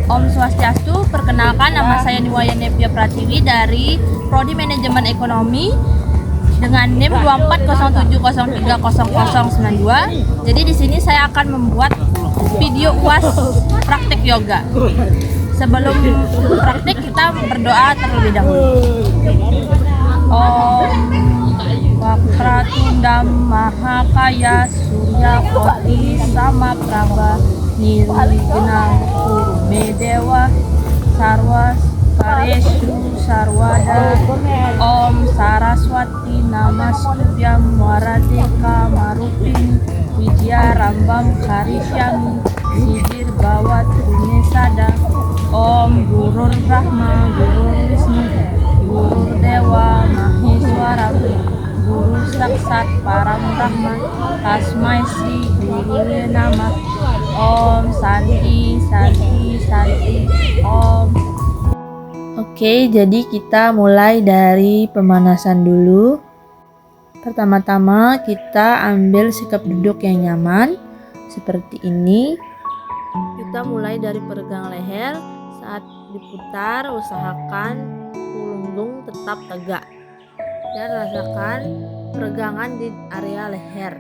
Om Swastiastu, perkenalkan nama saya Niwayan Nepia Pratiwi dari Prodi Manajemen Ekonomi dengan NIM 2407030092. Jadi di sini saya akan membuat video UAS praktik yoga. Sebelum praktik kita berdoa terlebih dahulu. Om Wakratundam Mahakaya Surya Koti Samaprabha Nirvignam Kurume Dewa Sarwa Kareshu Sarwada. Om Saraswati Namastutyam Waradeka Marupin Wijaya Rambam Karishyami Sidir Bawat Punesada. Om Gurur Brahma Gurur Wisnu Gurur Dewa Maheswara Guru Saksat Param Brahma Tasmai Sri Guru Nama. Om Santi Santi Santi Om. Oke, jadi kita mulai dari pemanasan dulu. Pertama-tama kita ambil sikap duduk yang nyaman seperti ini. Kita mulai dari peregang leher. Saat diputar, usahakan punggung tetap tegak dan rasakan peregangan di area leher.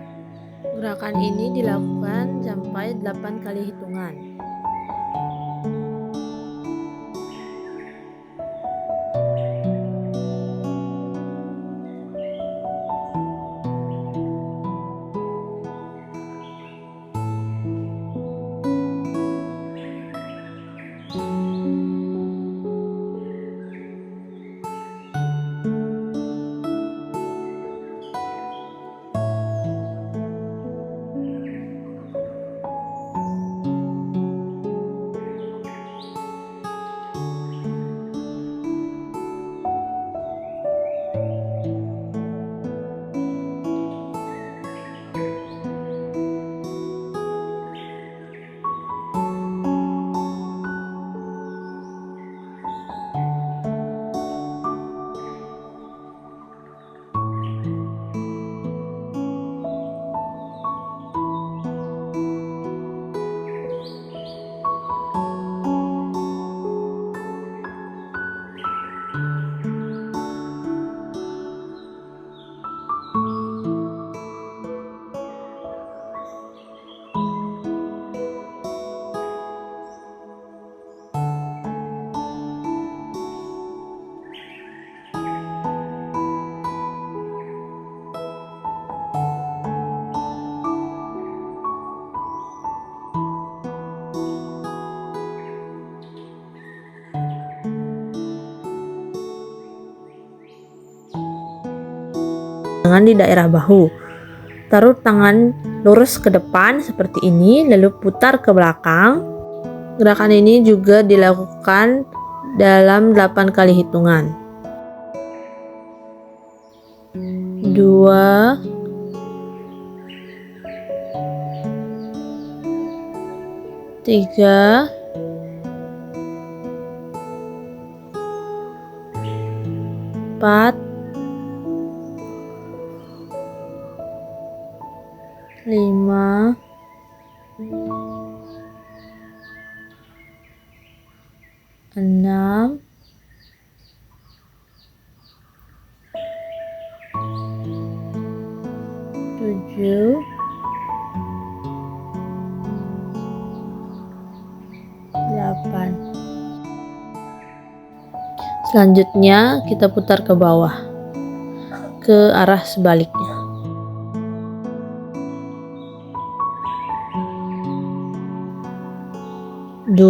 Gerakan ini dilakukan sampai 8 kali hitungan. Tangan di daerah bahu. Taruh tangan lurus ke depan seperti ini, lalu putar ke belakang. Gerakan ini juga dilakukan dalam 8 kali hitungan. 2 3 4 5 6 7 8. Selanjutnya kita putar ke bawah ke arah sebaliknya. 2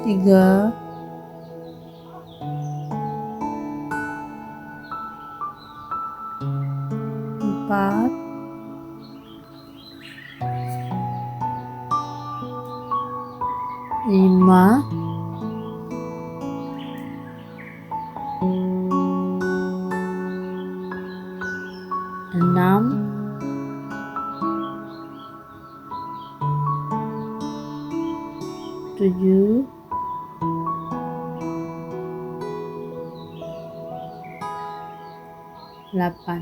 3 4 5 6 7 8.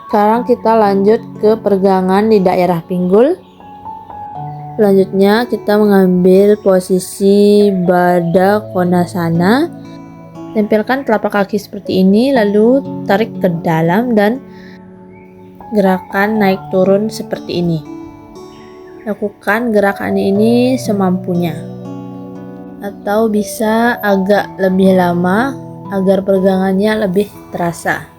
Sekarang kita lanjut ke peregangan di daerah pinggul. Selanjutnya kita mengambil posisi Baddha Konasana. Tempelkan telapak kaki seperti ini, lalu tarik ke dalam dan gerakan naik turun seperti ini. Lakukan gerakan ini semampunya, atau bisa agak lebih lama agar peregangannya lebih terasa.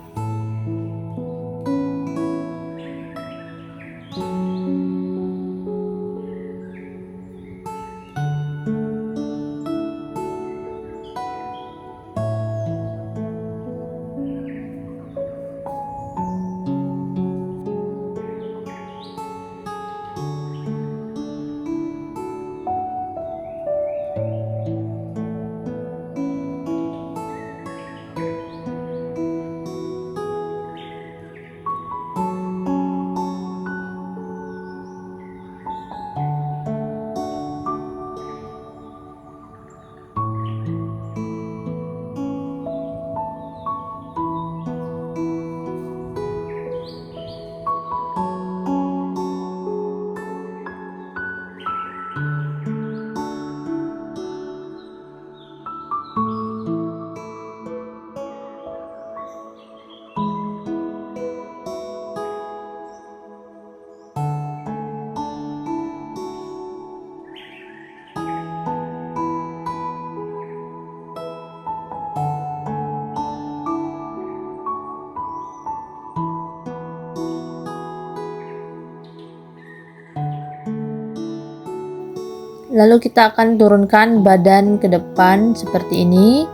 Lalu kita akan turunkan badan ke depan seperti ini.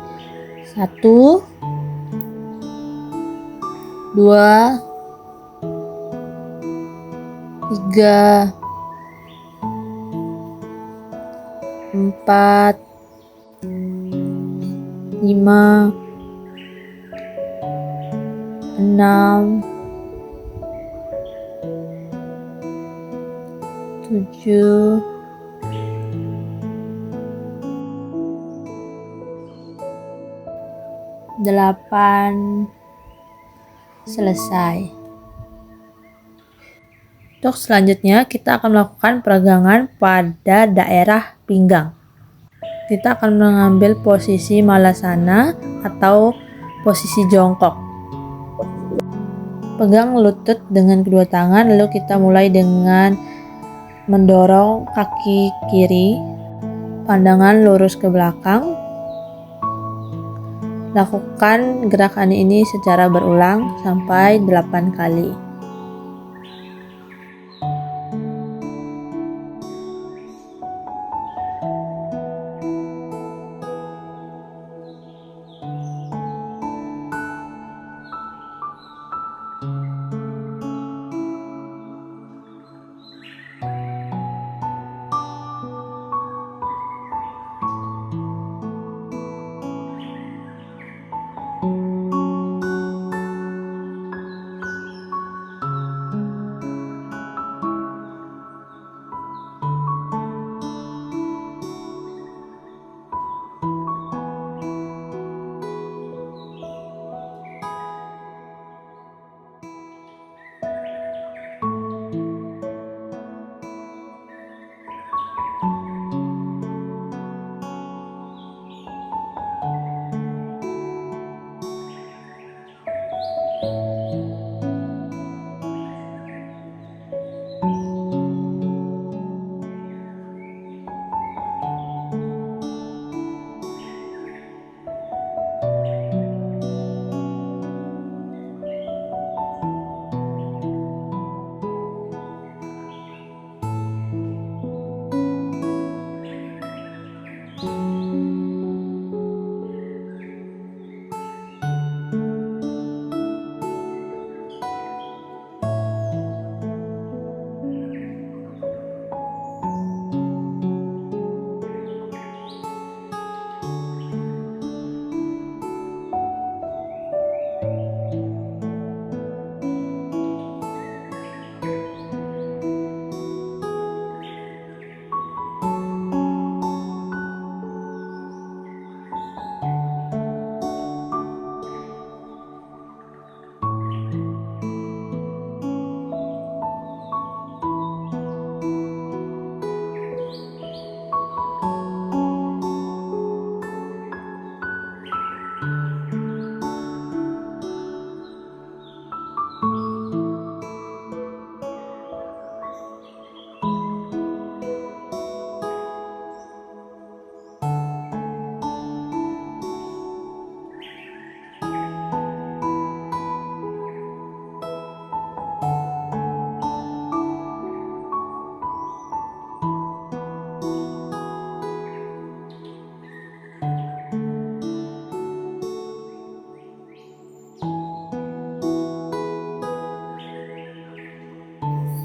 1, 2, 3, 4, 5, 6, 7, 8. Selesai. Untuk selanjutnya kita akan melakukan peregangan pada daerah pinggang. Kita akan mengambil posisi malasana atau posisi jongkok. Pegang lutut dengan kedua tangan, lalu kita mulai dengan mendorong kaki kiri, pandangan lurus ke belakang. Lakukan gerakan ini secara berulang sampai 8 kali.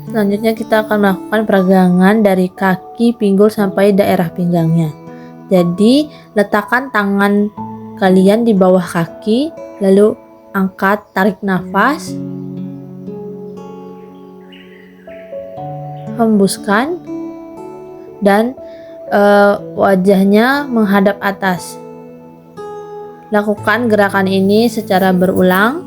Selanjutnya kita akan melakukan peregangan dari kaki pinggul sampai daerah pinggangnya. Jadi letakkan tangan kalian di bawah kaki, lalu angkat, tarik nafas, hembuskan, dan wajahnya menghadap atas. Lakukan gerakan ini secara berulang.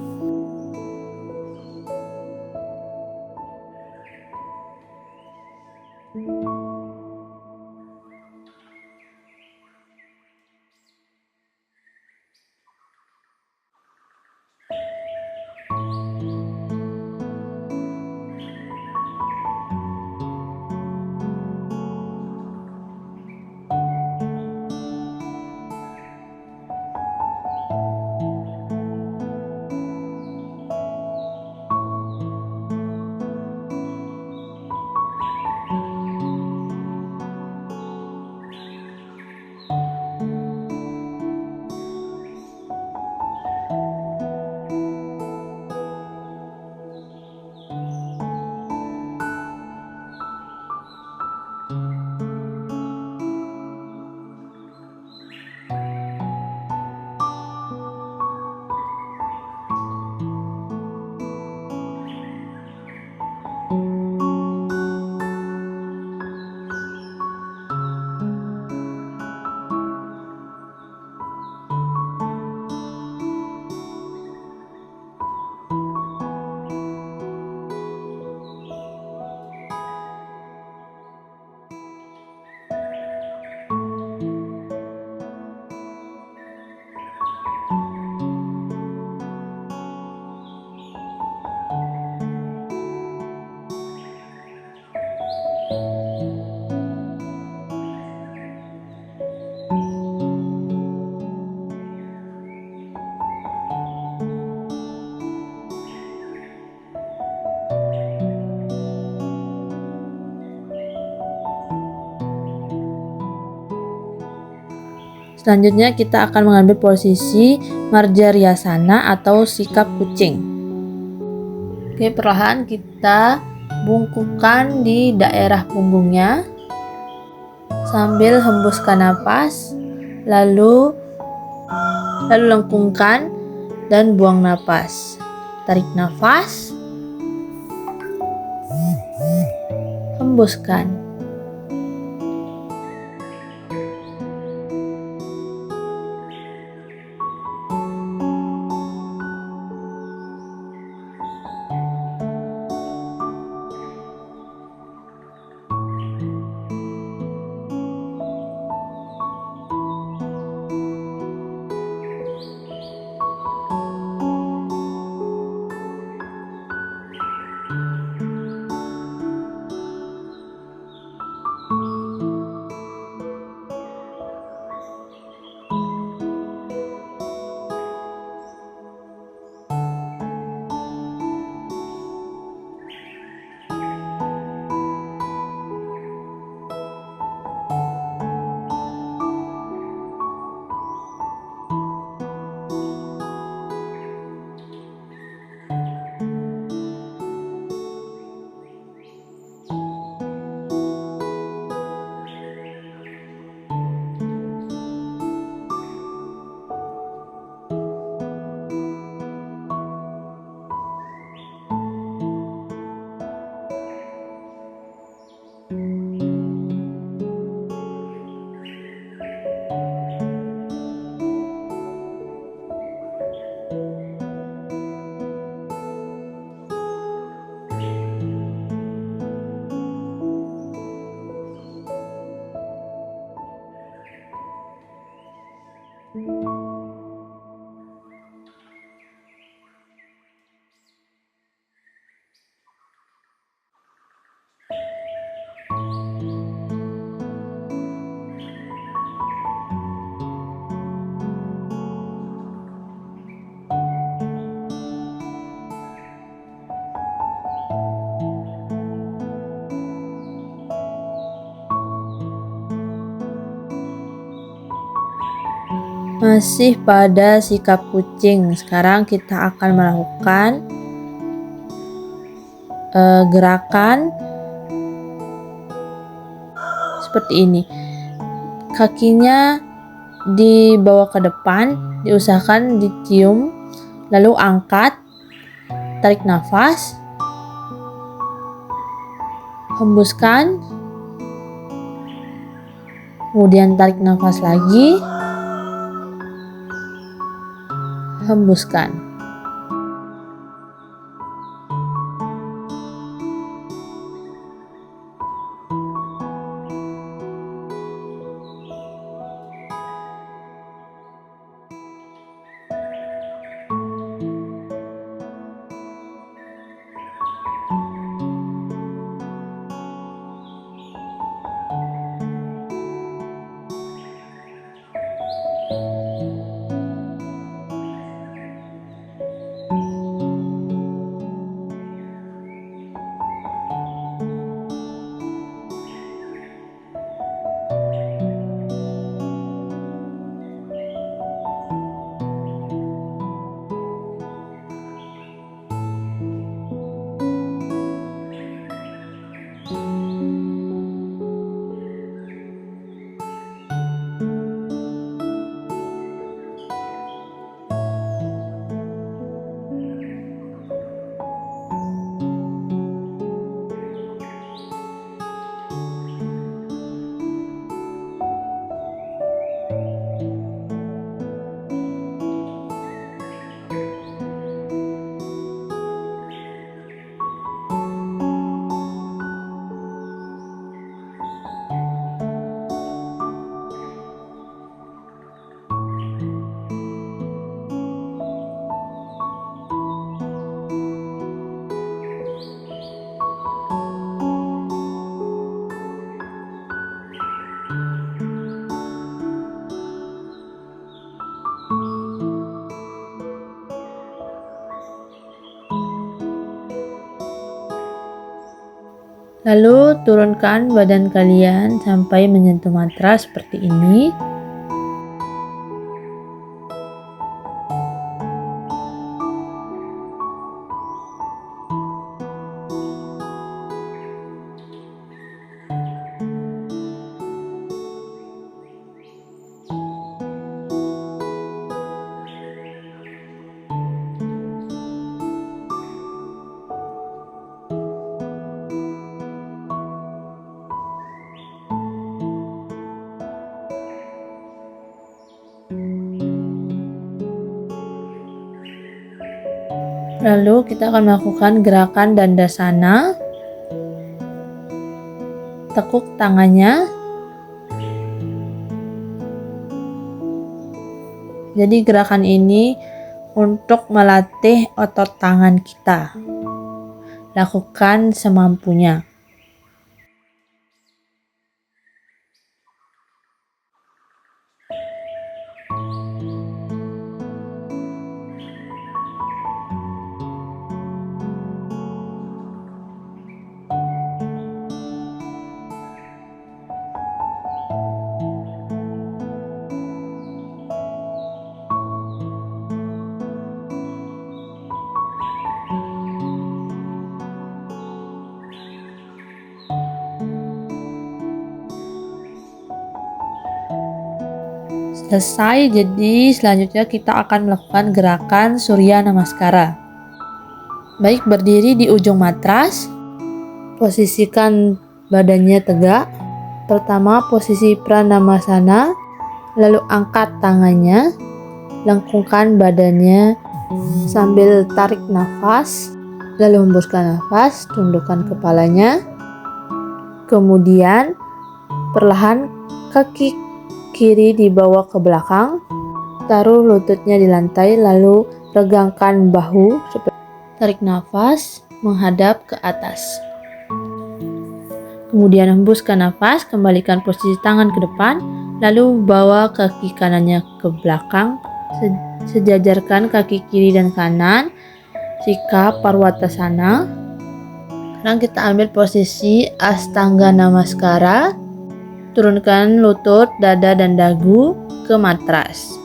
Selanjutnya kita akan mengambil posisi Marjaryasana atau sikap kucing. Oke, perlahan kita bungkukkan di daerah punggungnya sambil hembuskan napas, lalu lengkungkan dan buang napas. Tarik nafas, hembuskan. Masih pada sikap kucing, sekarang kita akan melakukan gerakan seperti ini. Kakinya dibawa ke depan, diusahakan dicium, lalu angkat, tarik nafas, hembuskan, kemudian tarik nafas lagi, hembuskan. Lalu turunkan badan kalian sampai menyentuh matras seperti ini. Lalu kita akan melakukan gerakan Dandasana. Tekuk tangannya. Jadi gerakan ini untuk melatih otot tangan kita. Lakukan semampunya. Selesai, jadi selanjutnya kita akan melakukan gerakan Surya Namaskara. Baik, berdiri di ujung matras, posisikan badannya tegak. Pertama posisi Pranamasana, lalu angkat tangannya, lengkungkan badannya sambil tarik nafas, lalu hembuskan nafas, tundukkan kepalanya. Kemudian perlahan kaki kiri dibawa ke belakang, taruh lututnya di lantai, lalu regangkan bahu, tarik nafas menghadap ke atas. Kemudian hembuskan nafas, kembalikan posisi tangan ke depan, lalu bawa kaki kanannya ke belakang, sejajarkan kaki kiri dan kanan, sikap Parwatasana. Sekarang kita ambil posisi Astanga Namaskara. Turunkan lutut, dada, dan dagu ke matras.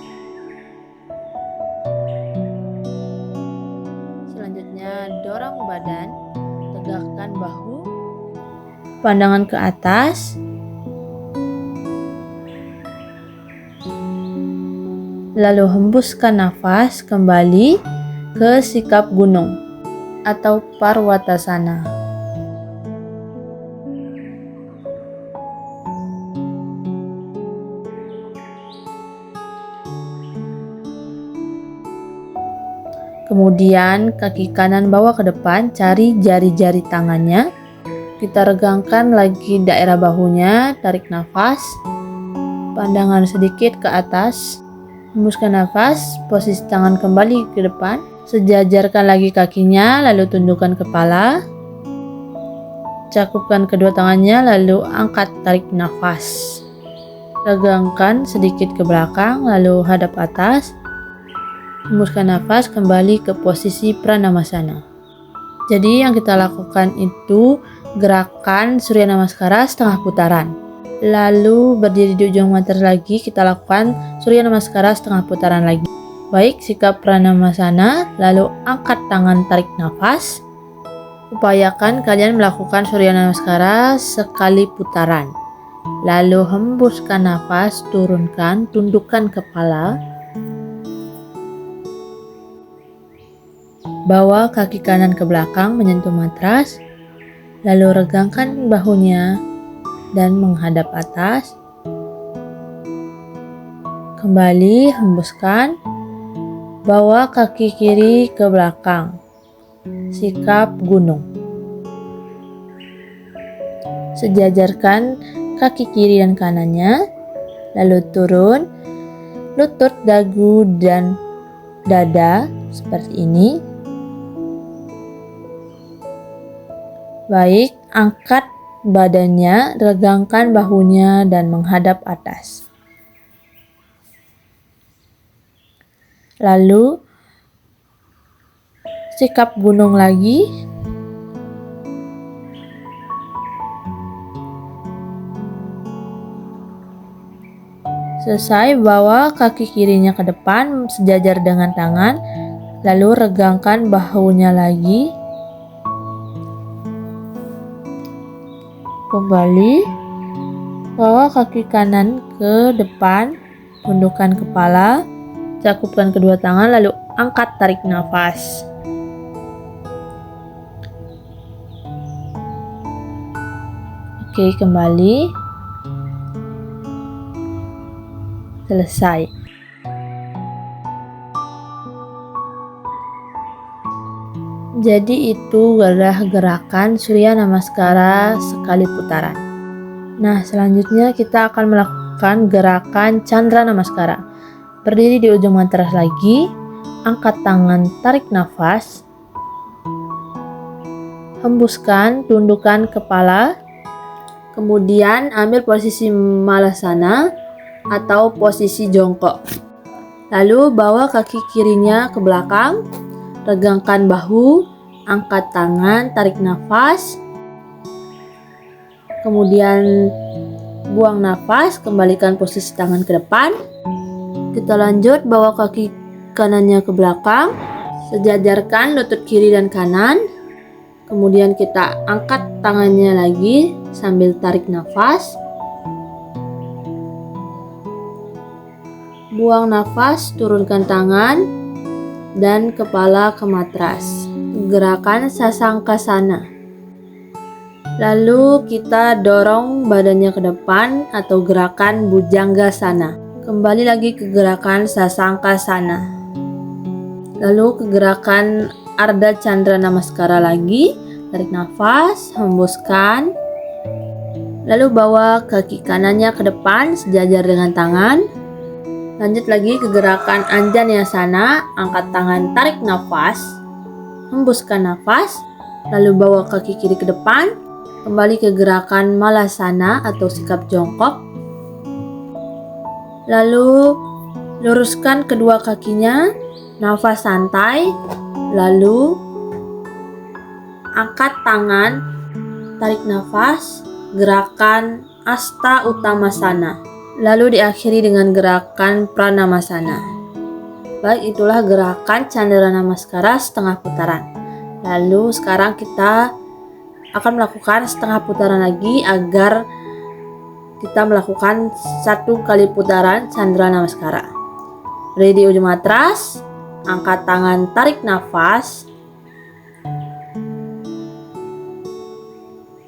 Selanjutnya dorong badan tegakkan bahu, pandangan ke atas, lalu hembuskan nafas kembali ke sikap gunung atau Parwatasana. Kemudian kaki kanan bawa ke depan, cari jari-jari tangannya. Kita regangkan lagi daerah bahunya, tarik nafas, pandangan sedikit ke atas, hembuskan nafas, posisi tangan kembali ke depan, sejajarkan lagi kakinya, lalu tundukkan kepala, cakupkan kedua tangannya, lalu angkat tarik nafas. Regangkan sedikit ke belakang, lalu hadap atas. Hembuskan nafas kembali ke posisi Pranamasana. Jadi yang kita lakukan itu gerakan Surya Namaskara setengah putaran. Lalu berdiri di ujung matras lagi, kita lakukan Surya Namaskara setengah putaran lagi. Baik, sikap Pranamasana, lalu angkat tangan tarik nafas. Upayakan kalian melakukan Surya Namaskara sekali putaran. Lalu hembuskan nafas, turunkan, tundukkan kepala. Bawa kaki kanan ke belakang menyentuh matras, lalu regangkan bahunya dan menghadap atas. Kembali hembuskan, bawa kaki kiri ke belakang, sikap gunung. Sejajarkan kaki kiri dan kanannya, lalu turun, lutut, dagu, dan dada seperti ini. Baik, angkat badannya, regangkan bahunya dan menghadap atas. Lalu sikap gunung lagi. Selesai, bawa kaki kirinya ke depan sejajar dengan tangan, lalu regangkan bahunya lagi. Kembali, bawa kaki kanan ke depan, tundukkan kepala, cakupkan kedua tangan, lalu angkat tarik nafas. Oke, kembali. Selesai. Jadi itu adalah gerakan Surya Namaskara sekali putaran. Nah, selanjutnya kita akan melakukan gerakan Chandra Namaskara. Berdiri di ujung matras lagi, angkat tangan, tarik nafas, hembuskan, tundukkan kepala, kemudian ambil posisi Malasana atau posisi jongkok. Lalu bawa kaki kirinya ke belakang, regangkan bahu, angkat tangan, tarik nafas, kemudian buang nafas, kembalikan posisi tangan ke depan. Kita lanjut, bawa kaki kanannya ke belakang, sejajarkan lutut kiri dan kanan, kemudian kita angkat tangannya lagi sambil tarik nafas, buang nafas, turunkan tangan dan kepala ke matras. Gerakan Sasangkasana. Lalu kita dorong badannya ke depan atau gerakan Bujanggasana. Kembali lagi ke gerakan Sasangkasana. Lalu ke gerakan Ardha Chandra Namaskara lagi. Tarik nafas, hembuskan. Lalu bawa kaki kanannya ke depan sejajar dengan tangan. Lanjut lagi ke gerakan Anjaneyasana, angkat tangan, tarik nafas, hembuskan nafas, lalu bawa kaki kiri ke depan, kembali ke gerakan Malasana atau sikap jongkok. Lalu luruskan kedua kakinya, nafas santai, lalu angkat tangan, tarik nafas, gerakan Asta Uttamasana. Lalu diakhiri dengan gerakan Pranamasana. Baik, itulah gerakan Chandra Namaskara setengah putaran. Lalu sekarang kita akan melakukan setengah putaran lagi agar kita melakukan 1 kali putaran Chandra Namaskara. Berdiri di ujung matras, angkat tangan, tarik nafas,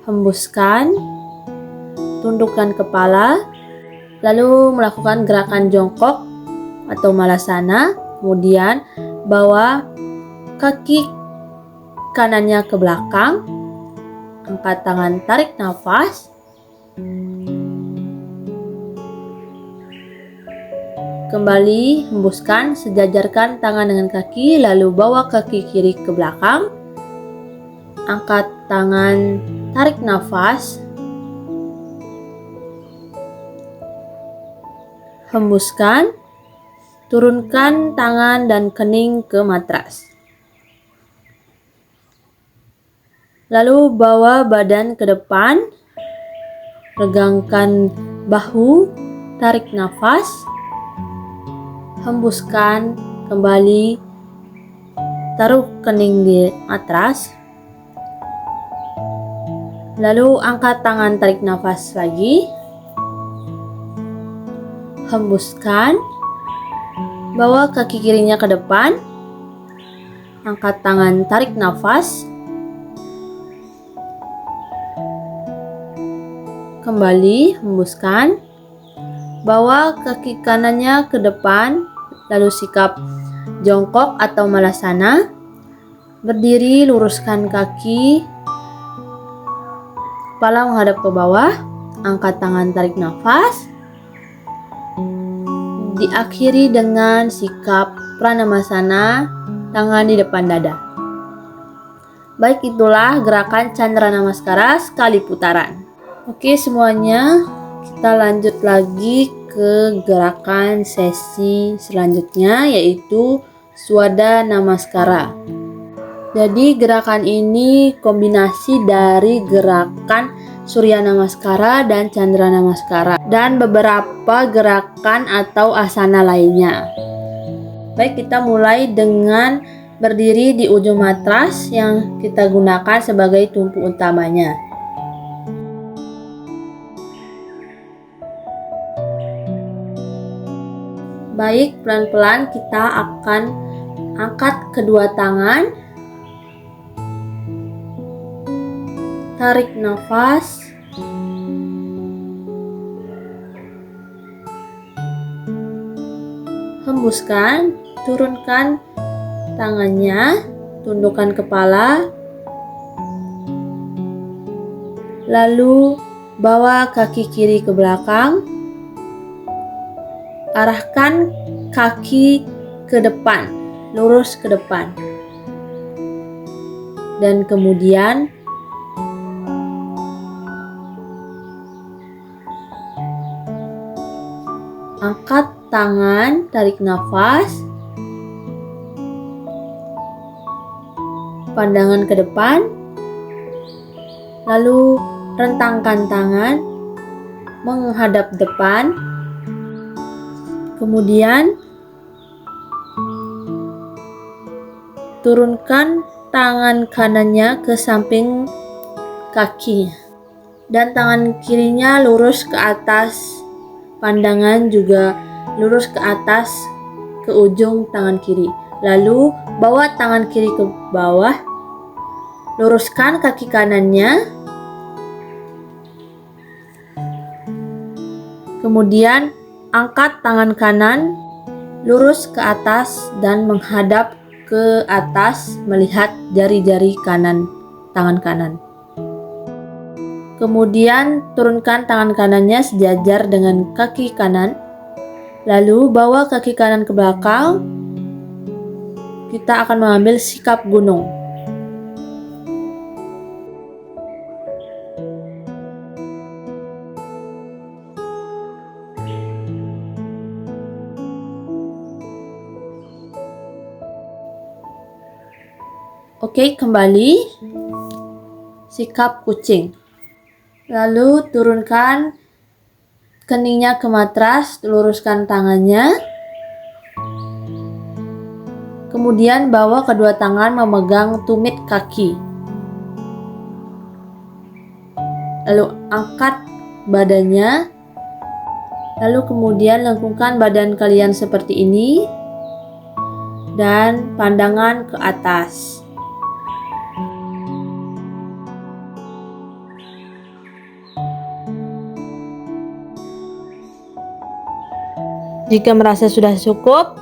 hembuskan, tundukkan kepala, lalu melakukan gerakan jongkok atau malasana. Kemudian bawa kaki kanannya ke belakang, angkat tangan, tarik nafas, kembali hembuskan, sejajarkan tangan dengan kaki, lalu bawa kaki kiri ke belakang, angkat tangan, tarik nafas, hembuskan, turunkan tangan dan kening ke matras. Lalu bawa badan ke depan, regangkan bahu, tarik nafas, hembuskan, kembali taruh kening di matras. Lalu angkat tangan, tarik nafas lagi, hembuskan, bawa kaki kirinya ke depan, angkat tangan, tarik nafas, kembali hembuskan, bawa kaki kanannya ke depan, lalu sikap jongkok atau malasana. Berdiri, luruskan kaki, kepala menghadap ke bawah, angkat tangan, tarik nafas. Diakhiri dengan sikap pranamasana, tangan di depan dada. Baik, itulah gerakan Chandra Namaskara sekali putaran. Oke semuanya, kita lanjut lagi ke gerakan sesi selanjutnya, yaitu Swada Namaskara. Jadi gerakan ini kombinasi dari gerakan Surya Namaskara dan Chandra Namaskara dan beberapa gerakan atau asana lainnya. Baik, kita mulai dengan berdiri di ujung matras yang kita gunakan sebagai tumpu utamanya. Baik, pelan-pelan kita akan angkat kedua tangan, tarik nafas, hembuskan, turunkan tangannya, tundukkan kepala, lalu bawa kaki kiri ke belakang, arahkan kaki ke depan, lurus ke depan, dan kemudian angkat tangan, tarik nafas, pandangan ke depan, lalu rentangkan tangan menghadap depan, kemudian turunkan tangan kanannya ke samping kaki dan tangan kirinya lurus ke atas, pandangan juga lurus ke atas ke ujung tangan kiri. Lalu bawa tangan kiri ke bawah, luruskan kaki kanannya, kemudian angkat tangan kanan lurus ke atas dan menghadap ke atas melihat jari-jari kanan tangan kanan. Kemudian turunkan tangan kanannya sejajar dengan kaki kanan. Lalu bawa kaki kanan ke belakang. Kita akan mengambil sikap gunung. Oke, kembali sikap kucing. Lalu turunkan keningnya ke matras, luruskan tangannya. Kemudian bawa kedua tangan memegang tumit kaki. lalu angkat badannya, lalu kemudian lengkungkan badan kalian seperti ini dan pandangan ke atas. Jika merasa sudah cukup,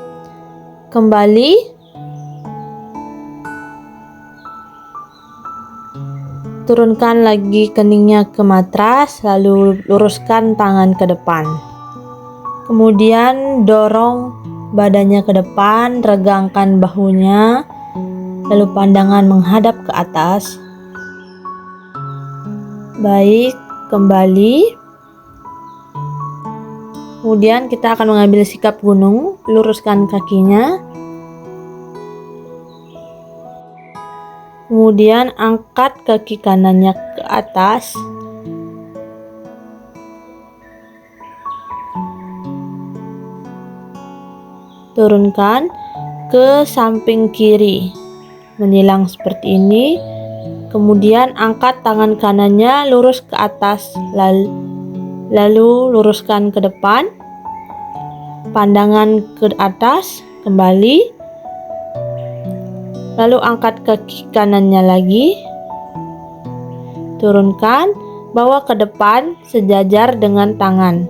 kembali turunkan lagi keningnya ke matras, lalu luruskan tangan ke depan. Kemudian dorong badannya ke depan, regangkan bahunya, lalu pandangan menghadap ke atas. Baik, kembali. Kemudian kita akan mengambil sikap gunung, luruskan kakinya. Kemudian angkat kaki kanannya ke atas. Turunkan ke samping kiri, menyilang seperti ini. Kemudian angkat tangan kanannya lurus ke atas, lalu luruskan ke depan, pandangan ke atas, kembali, lalu angkat kaki kanannya lagi, turunkan, bawa ke depan sejajar dengan tangan.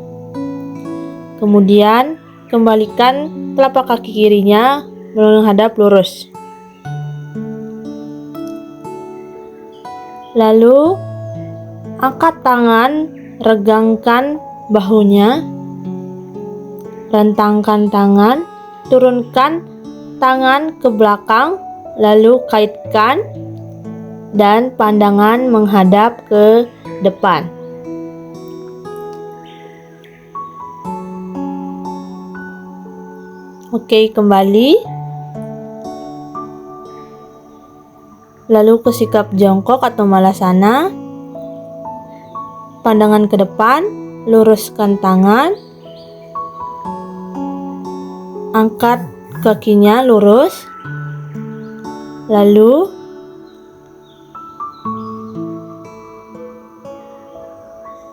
Kemudian kembalikan telapak kaki kirinya menghadap lurus. Lalu angkat tangan, regangkan bahunya, rentangkan tangan, turunkan tangan ke belakang, lalu kaitkan dan pandangan menghadap ke depan. Oke, kembali. Lalu ke sikap jongkok atau malasana. Pandangan ke depan, luruskan tangan, angkat kakinya lurus, lalu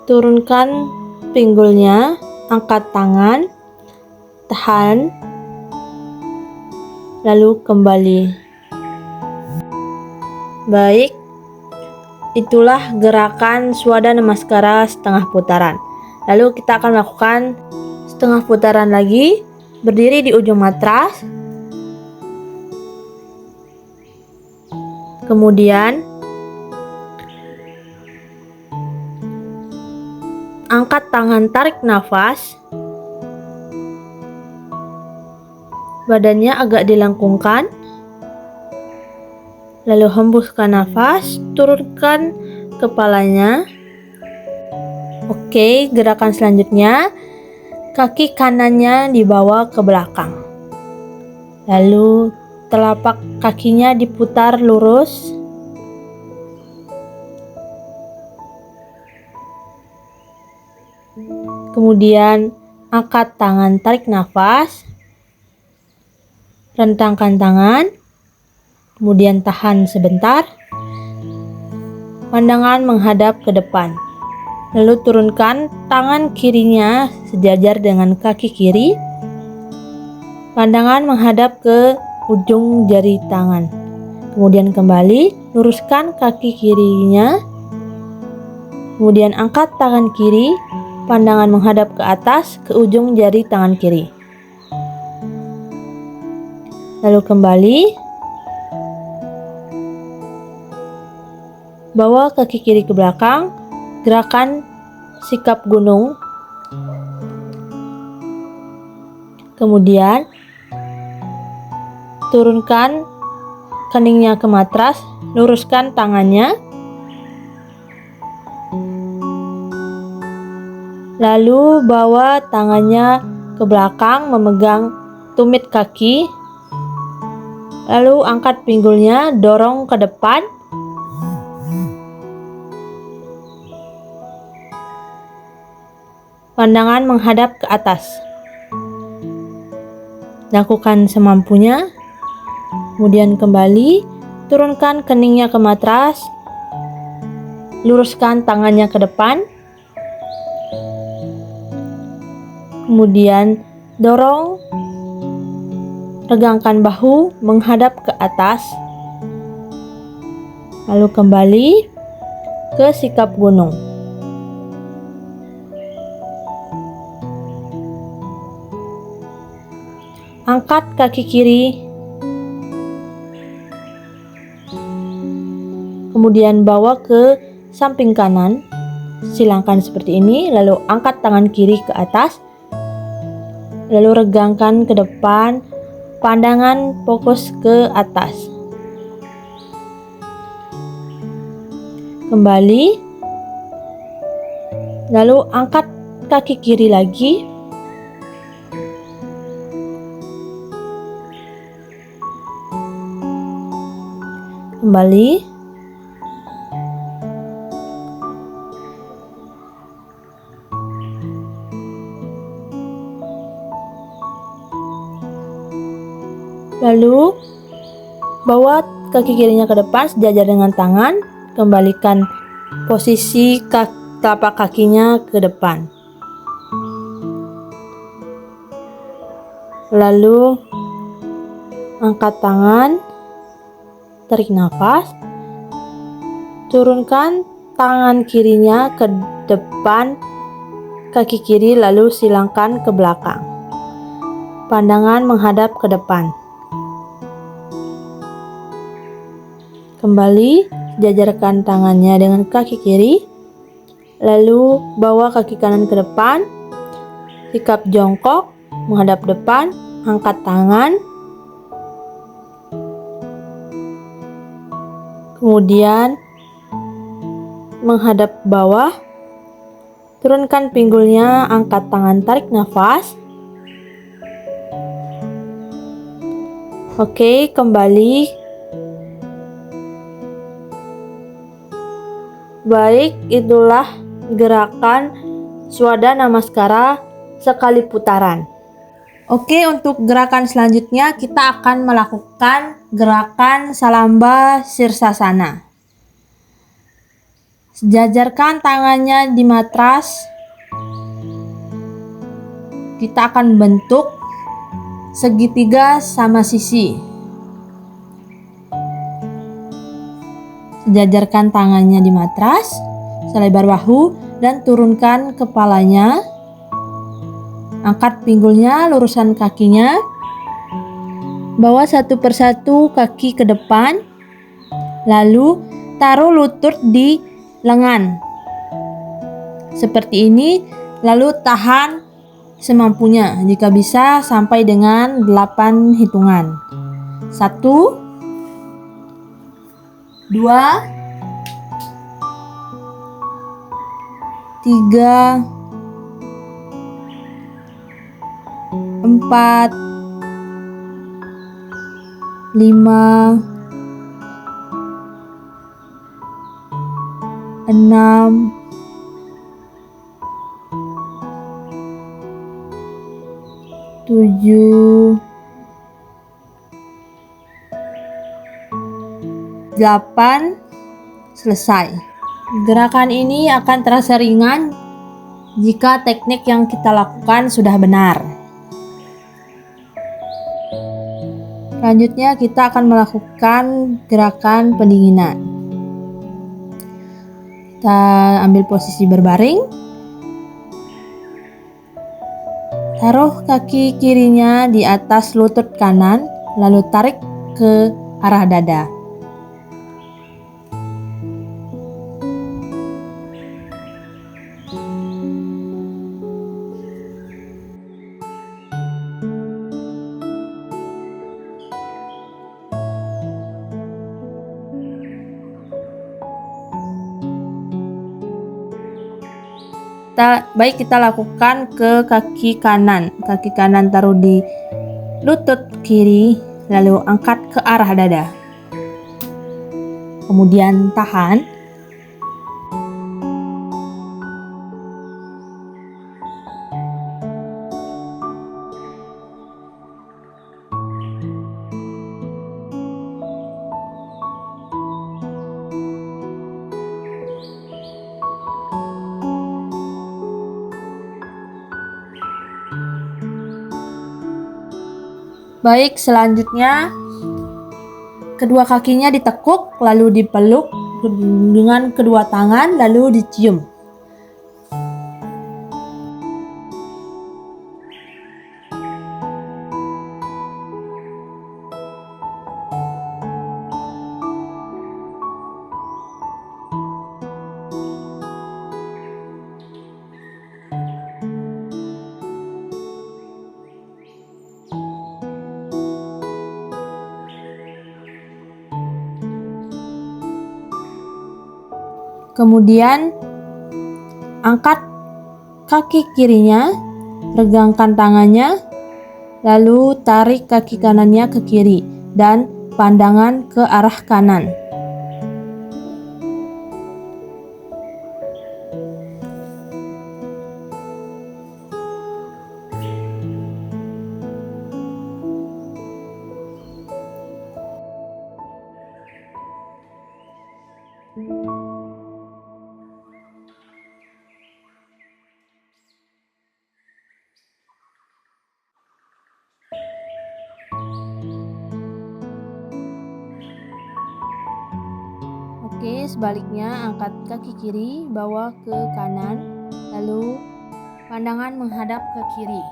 turunkan pinggulnya, angkat tangan, tahan, lalu kembali. Baik, itulah gerakan Swadha Namaskara setengah putaran. Lalu kita akan melakukan setengah putaran lagi, berdiri di ujung matras. Kemudian angkat tangan, tarik nafas. Badannya agak dilengkungkan. Lalu hembuskan nafas, turunkan kepalanya. Oke, gerakan selanjutnya, kaki kanannya dibawa ke belakang. Lalu telapak kakinya diputar lurus. Kemudian angkat tangan, tarik nafas. Rentangkan tangan. Kemudian tahan sebentar. Pandangan menghadap ke depan. Lalu turunkan tangan kirinya sejajar dengan kaki kiri. Pandangan menghadap ke ujung jari tangan. Kemudian kembali, luruskan kaki kirinya. Kemudian angkat tangan kiri, pandangan menghadap ke atas ke ujung jari tangan kiri. Lalu kembali. Bawa kaki kiri ke belakang, gerakan sikap gunung. Kemudian turunkan keningnya ke matras, luruskan tangannya. Lalu bawa tangannya ke belakang memegang tumit kaki. Lalu angkat pinggulnya, dorong ke depan. Pandangan menghadap ke atas. Lakukan semampunya. Kemudian kembali, turunkan keningnya ke matras. luruskan tangannya ke depan. Kemudian dorong, regangkan bahu menghadap ke atas. Lalu kembali ke sikap gunung. Angkat kaki kiri. Kemudian bawa ke samping kanan. Silangkan seperti ini, lalu angkat tangan kiri ke atas. Lalu regangkan ke depan, pandangan fokus ke atas. Kembali. Lalu angkat kaki kiri lagi. Kembali. Lalu bawa kaki kirinya ke depan sejajar dengan tangan. Kembalikan posisi telapak kakinya ke depan. Lalu angkat tangan. Tarik nafas, turunkan tangan kirinya ke depan kaki kiri, lalu silangkan ke belakang. Pandangan menghadap ke depan. Kembali, jajarkan tangannya dengan kaki kiri, lalu bawa kaki kanan ke depan, sikap jongkok, menghadap depan, angkat tangan. Kemudian menghadap bawah, turunkan pinggulnya, angkat tangan, tarik nafas. Oke, kembali. Baik, itulah gerakan Swadha Namaskara sekali putaran. Oke, untuk gerakan selanjutnya kita akan melakukan gerakan Salamba Sirsasana. Jajarkan tangannya di matras. Kita akan bentuk segitiga sama sisi. Jajarkan tangannya di matras, selebar bahu, dan turunkan kepalanya. Angkat pinggulnya, luruskan kakinya. Bawa satu persatu kaki ke depan. Lalu taruh lutut di lengan. Seperti ini, lalu tahan semampunya. Jika bisa sampai dengan 8 hitungan. 1, 2, 3, 4, 5, 6, 7, 8, selesai. Gerakan ini akan terasa ringan jika teknik yang kita lakukan sudah benar. Selanjutnya kita akan melakukan gerakan pendinginan. Kita ambil posisi berbaring. Taruh kaki kirinya di atas lutut kanan, lalu tarik ke arah dada. Baik, kita lakukan ke kaki kanan. Kaki kanan taruh di lutut kiri, lalu angkat ke arah dada. Kemudian tahan. Baik, selanjutnya kedua kakinya ditekuk, lalu dipeluk dengan kedua tangan, lalu dicium. Kemudian angkat kaki kirinya, regangkan tangannya, lalu tarik kaki kanannya ke kiri dan pandangan ke arah kanan. Oke, sebaliknya angkat kaki kiri, bawa ke kanan, lalu pandangan menghadap ke kiri.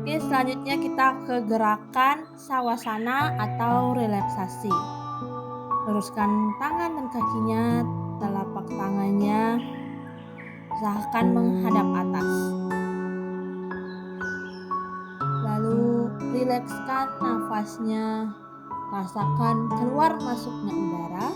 Oke, selanjutnya kita ke gerakan sawasana atau relaksasi. Luruskan tangan dan kakinya, telapak tangannya usahakan menghadap atas. Lalu rilekskan nafasnya, rasakan keluar masuknya udara.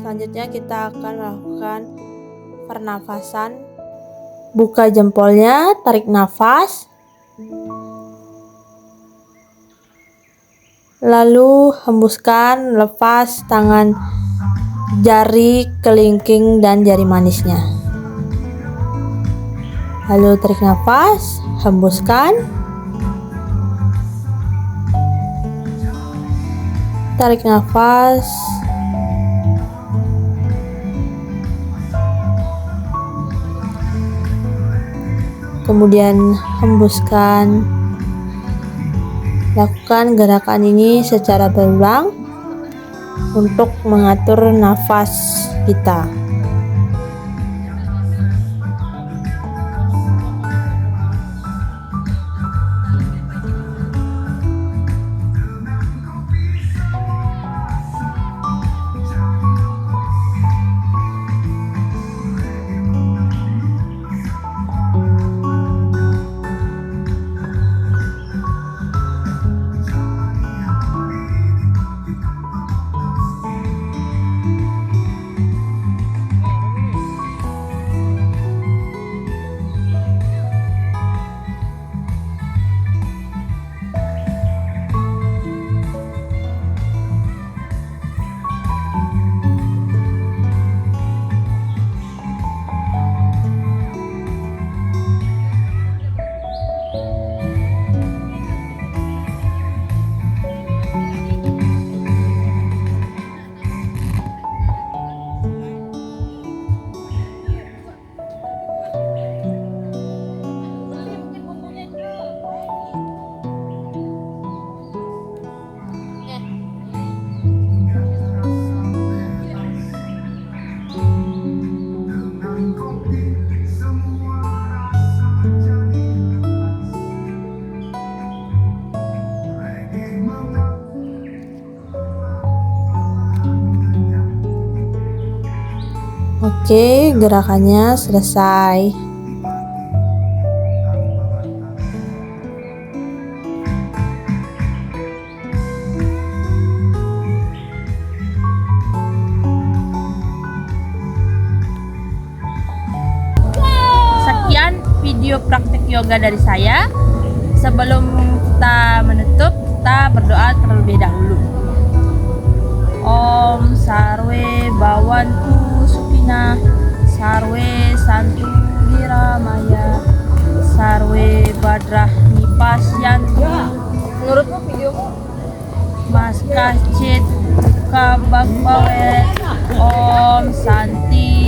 Selanjutnya kita akan melakukan pernafasan. Buka jempolnya, tarik nafas. Lalu hembuskan, lepas tangan jari kelingking dan jari manisnya. Lalu tarik nafas, hembuskan. Tarik nafas. Kemudian hembuskan. Lakukan gerakan ini secara berulang untuk mengatur nafas kita. Oke, gerakannya selesai. Sekian video praktik yoga dari saya. Sebelum kita menutup, kita berdoa terlebih dahulu. Om Sarwe Bawantu Sukina, Sarwe Santu Wiramaya, Sarwe Badrah Nipasyantu. Menurutmu videomu? Mas Kacit Kabak Bawe. Om Santi